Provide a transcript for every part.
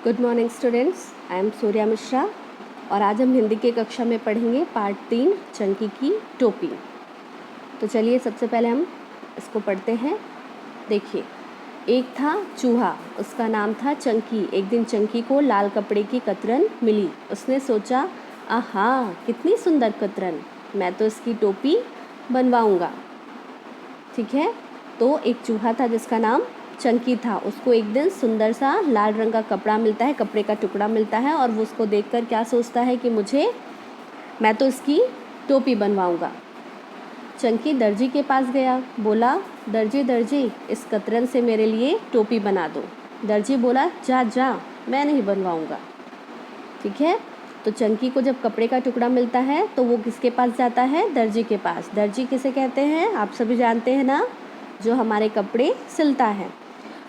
Good morning students, I am Surya Mishra और आज हम हिंदी की कक्षा में पढ़ेंगे पार्ट 3 चंकी की टोपी। तो चलिए सबसे पहले हम इसको पढ़ते हैं। देखिए, एक था चूहा, उसका नाम था चंकी। एक दिन चंकी को लाल कपड़े की कतरन मिली। उसने सोचा, आहा कितनी सुंदर कतरन, मैं तो इसकी टोपी बनवाऊंगा। ठीक है, तो एक चूहा था जिसका नाम चंकी था। उसको एक दिन सुंदर सा लाल रंग का कपड़ा मिलता है, कपड़े का टुकड़ा मिलता है और वो उसको देखकर क्या सोचता है कि मैं तो इसकी टोपी बनवाऊंगा। चंकी दर्जी के पास गया, बोला, दर्जी दर्जी इस कतरन से मेरे लिए टोपी बना दो। दर्जी बोला, जा जा, मैं नहीं बनवाऊंगा। ठीक है, तो चंकी को जब कपड़े का टुकड़ा मिलता है तो वो किसके पास जाता है? दर्जी के पास। दर्जी किसे कहते हैं? आप सभी जानते हैं ना, जो हमारे कपड़े सिलता है।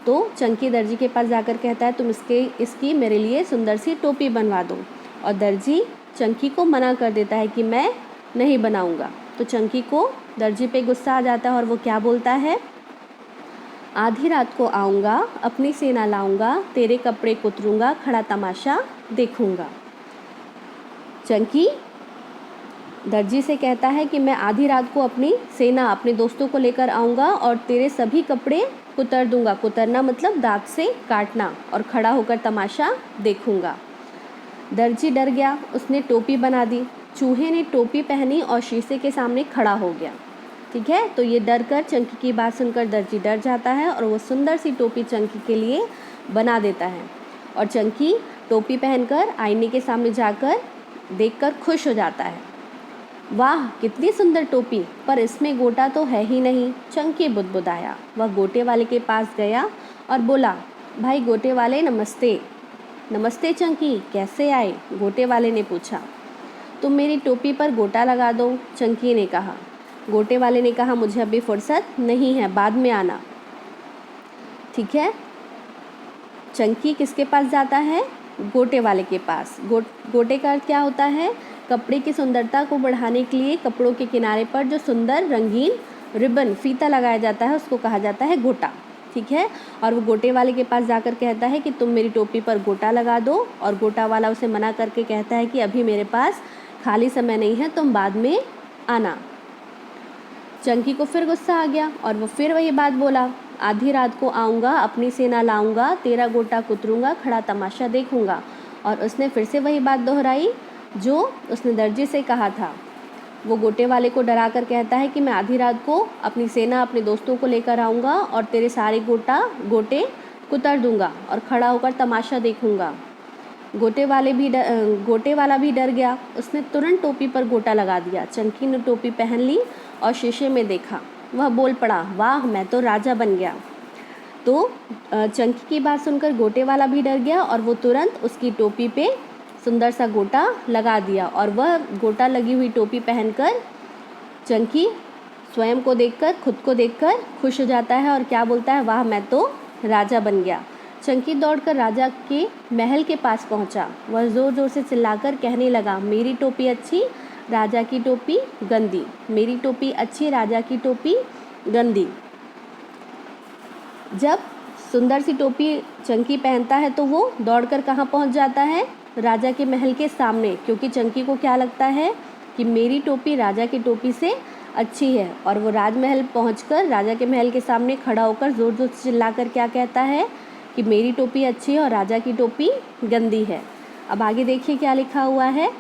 तो चंकी दर्जी के पास जाकर कहता है, तुम इसकी मेरे लिए सुंदर सी टोपी बनवा दो। और दर्जी चंकी को मना कर देता है कि मैं नहीं बनाऊंगा। तो चंकी को दर्जी पे गुस्सा आ जाता है और वो क्या बोलता है? आधी रात को आऊँगा, अपनी सेना लाऊंगा, तेरे कपड़े कुतरूंगा, खड़ा तमाशा देखूंगा। चंकी दर्जी से कहता है कि मैं आधी रात को अपनी सेना, अपने दोस्तों को लेकर आऊँगा और तेरे सभी कपड़े कुतर दूंगा। कुतरना मतलब दांत से काटना, और खड़ा होकर तमाशा देखूंगा। दर्जी डर गया, उसने टोपी बना दी। चूहे ने टोपी पहनी और शीशे के सामने खड़ा हो गया। ठीक है, तो ये डर कर, चंकी की बात सुनकर दर्जी डर जाता है और वो सुंदर सी टोपी चंकी के लिए बना देता है। और चंकी टोपी पहनकर आईने के सामने जाकर देखकर खुश हो जाता है। वाह कितनी सुंदर टोपी, पर इसमें गोटा तो है ही नहीं। चंकी बुदबुदाया। वह गोटे वाले के पास गया और बोला, भाई गोटे वाले नमस्ते। नमस्ते चंकी, कैसे आए? गोटे वाले ने पूछा। तुम मेरी टोपी पर गोटा लगा दो, चंकी ने कहा। गोटे वाले ने कहा, मुझे अभी फुर्सत नहीं है, बाद में आना। ठीक है, चंकी किसके पास जाता है? गोटे वाले के पास। गोटे का अर्थ क्या होता है? कपड़े की सुंदरता को बढ़ाने के लिए कपड़ों के किनारे पर जो सुंदर रंगीन रिबन, फीता लगाया जाता है, उसको कहा जाता है गोटा। ठीक है, और वो गोटे वाले के पास जाकर कहता है कि तुम मेरी टोपी पर गोटा लगा दो। और गोटा वाला उसे मना करके कहता है कि अभी मेरे पास खाली समय नहीं है, तुम बाद में आना। चंकी को फिर गुस्सा आ गया और वो फिर वही बात बोला, आधी रात को आऊँगा, अपनी सेना लाऊंगा, तेरा गोटा कुतरूंगा, खड़ा तमाशा देखूंगा। और उसने फिर से वही बात दोहराई जो उसने दर्जी से कहा था। वो गोटे वाले को डरा कर कहता है कि मैं आधी रात को अपनी सेना, अपने दोस्तों को लेकर आऊँगा और तेरे सारे गोटे कुतर दूंगा और खड़ा होकर तमाशा देखूंगा। गोटे वाला भी डर गया। उसने तुरंत टोपी पर गोटा लगा दिया। चंकी ने टोपी पहन ली और शीशे में देखा। वह बोल पड़ा, वाह मैं तो राजा बन गया। तो चंकी की बात सुनकर गोटे वाला भी डर गया और वो तुरंत उसकी टोपी पे सुंदर सा गोटा लगा दिया। और वह गोटा लगी हुई टोपी पहनकर चंकी स्वयं को देखकर, खुद को देखकर खुश हो जाता है और क्या बोलता है, वाह मैं तो राजा बन गया। चंकी दौड़कर राजा के महल के पास पहुंचा। वह ज़ोर ज़ोर से चिल्लाकर कहने लगा, मेरी टोपी अच्छी, राजा की टोपी गंदी। मेरी टोपी अच्छी, राजा की टोपी गंदी। जब सुंदर सी टोपी चंकी पहनता है तो वो दौड़कर कहाँ पहुंच जाता है? राजा के महल के सामने, क्योंकि चंकी को क्या लगता है कि मेरी टोपी राजा की टोपी से अच्छी है। और वो राजमहल पहुंचकर राजा के महल के सामने खड़ा होकर ज़ोर ज़ोर से चिल्लाकर क्या कहता है कि मेरी टोपी अच्छी है और राजा की टोपी गंदी है। अब आगे देखिए क्या लिखा हुआ है।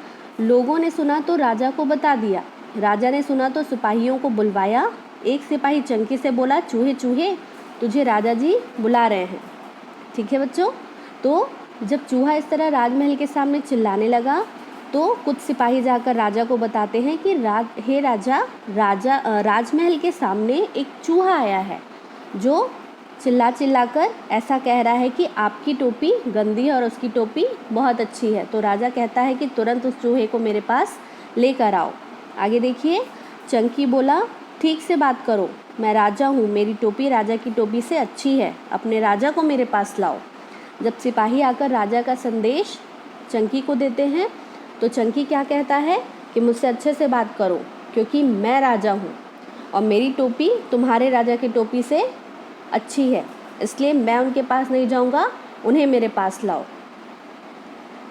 लोगों ने सुना तो राजा को बता दिया। राजा ने सुना तो सिपाहियों को बुलवाया। एक सिपाही चंकी से बोला, चूहे चूहे तुझे राजा जी बुला रहे हैं। ठीक है बच्चों, तो जब चूहा इस तरह राजमहल के सामने चिल्लाने लगा तो कुछ सिपाही जाकर राजा को बताते हैं कि हे राजा, राजमहल के सामने एक चूहा आया है जो चिल्ला कर ऐसा कह रहा है कि आपकी टोपी गंदी है और उसकी टोपी बहुत अच्छी है। तो राजा कहता है कि तुरंत उस चूहे को मेरे पास लेकर आओ। आगे देखिए, चंकी बोला, ठीक से बात करो, मैं राजा हूँ, मेरी टोपी राजा की टोपी से अच्छी है, अपने राजा को मेरे पास लाओ। जब सिपाही आकर राजा का संदेश चंकी को देते हैं तो चंकी क्या कहता है कि मुझसे अच्छे से बात करो, क्योंकि मैं राजा हूँ और मेरी टोपी तुम्हारे राजा की टोपी से अच्छी है, इसलिए मैं उनके पास नहीं जाऊँगा, उन्हें मेरे पास लाओ।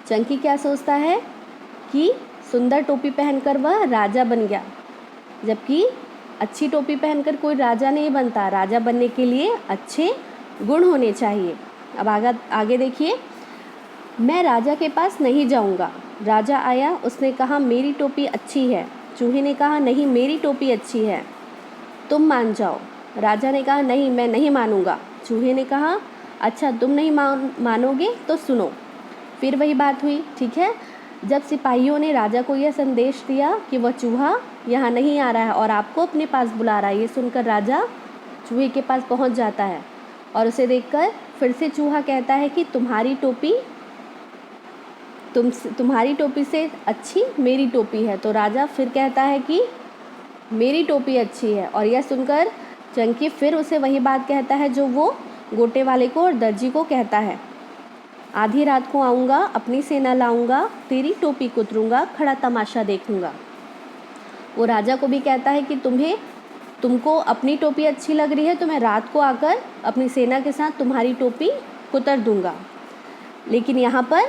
चंकी क्या सोचता है कि सुंदर टोपी पहनकर वह राजा बन गया, जबकि अच्छी टोपी पहनकर कोई राजा नहीं बनता। राजा बनने के लिए अच्छे गुण होने चाहिए। अब आगे देखिए, मैं राजा के पास नहीं जाऊंगा। राजा आया, उसने कहा मेरी टोपी अच्छी है। चूहे ने कहा नहीं, मेरी टोपी अच्छी है, तुम मान जाओ। राजा ने कहा नहीं, मैं नहीं मानूंगा। चूहे ने कहा अच्छा, तुम नहीं मानोगे तो सुनो। फिर वही बात हुई, ठीक है। जब सिपाहियों ने राजा को यह संदेश दिया कि वह चूहा यहाँ नहीं आ रहा है और आपको अपने पास बुला रहा है, ये सुनकर राजा चूहे के पास पहुँच जाता है और उसे देखकर फिर से चूहा कहता है कि तुम्हारी टोपी से अच्छी मेरी टोपी है। तो राजा फिर कहता है कि मेरी टोपी अच्छी है, और यह सुनकर चंकी फिर उसे वही बात कहता है जो वो गोटे वाले को और दर्जी को कहता है, आधी रात को आऊँगा, अपनी सेना लाऊंगा, तेरी टोपी कुतरूंगा, खड़ा तमाशा देखूंगा। वो राजा को भी कहता है कि तुमको अपनी टोपी अच्छी लग रही है तो मैं रात को आकर अपनी सेना के साथ तुम्हारी टोपी कुतर दूंगा। लेकिन यहाँ पर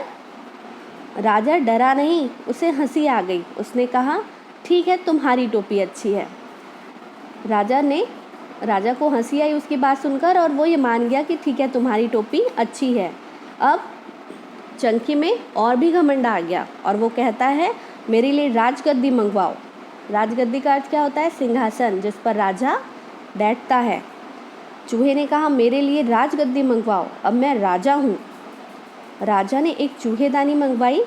राजा डरा नहीं, उसे हंसी आ गई। उसने कहा ठीक है, तुम्हारी टोपी अच्छी है। राजा को हंसी आई उसकी बात सुनकर, और वो ये मान गया कि ठीक है, तुम्हारी टोपी अच्छी है। अब चंकी में और भी घमंड आ गया और वो कहता है मेरे लिए राजगद्दी मंगवाओ। राजगद्दी का अर्थ क्या होता है? सिंहासन, जिस पर राजा बैठता है। चूहे ने कहा मेरे लिए राजगद्दी मंगवाओ, अब मैं राजा हूँ। राजा ने एक चूहेदानी मंगवाई,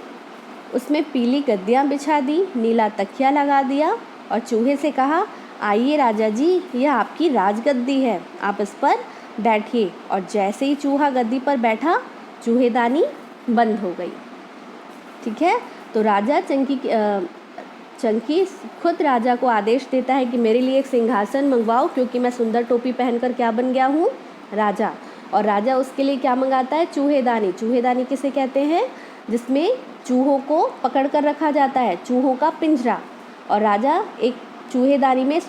उसमें पीली गद्दियाँ बिछा दी, नीला तकिया लगा दिया और चूहे से कहा आइए राजा जी, यह आपकी राजगद्दी है, आप इस पर बैठिए। और जैसे ही चूहा गद्दी पर बैठा, चूहेदानी बंद हो गई। ठीक है, तो राजा चंकी खुद राजा को आदेश देता है कि मेरे लिए एक सिंहासन मंगवाओ, क्योंकि मैं सुंदर टोपी पहनकर क्या बन गया हूँ? राजा। और राजा उसके लिए क्या मंगाता है? चूहेदानी। चूहेदानी किसे कहते हैं? जिसमें चूहों को पकड़ कर रखा जाता है, चूहों का पिंजरा। और राजा एक चूहेदानी में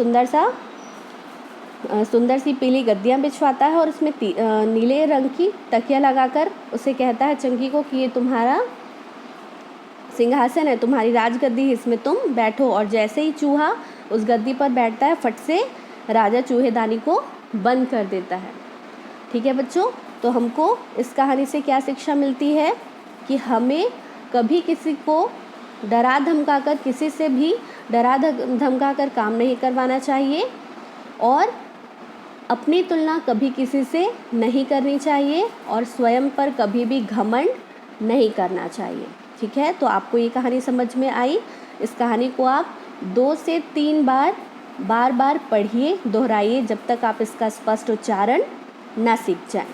सुंदर सी पीली गद्दियाँ बिछवाता है और उसमें नीले रंग की तकिया लगाकर उसे कहता है चंकी को कि ये तुम्हारा सिंहासन है, तुम्हारी राजगद्दी, इसमें तुम बैठो। और जैसे ही चूहा उस गद्दी पर बैठता है, फट से राजा चूहेदानी को बंद कर देता है। ठीक है बच्चों, तो हमको इस कहानी से क्या शिक्षा मिलती है कि हमें कभी किसी को डरा धमकाकर, किसी से भी डरा धमकाकर काम नहीं करवाना चाहिए और अपनी तुलना कभी किसी से नहीं करनी चाहिए और स्वयं पर कभी भी घमंड नहीं करना चाहिए। ठीक है, तो आपको ये कहानी समझ में आई। इस कहानी को आप 2 से 3 बार पढ़िए, दोहराइए, जब तक आप इसका स्पष्ट उच्चारण ना सीख जाएं।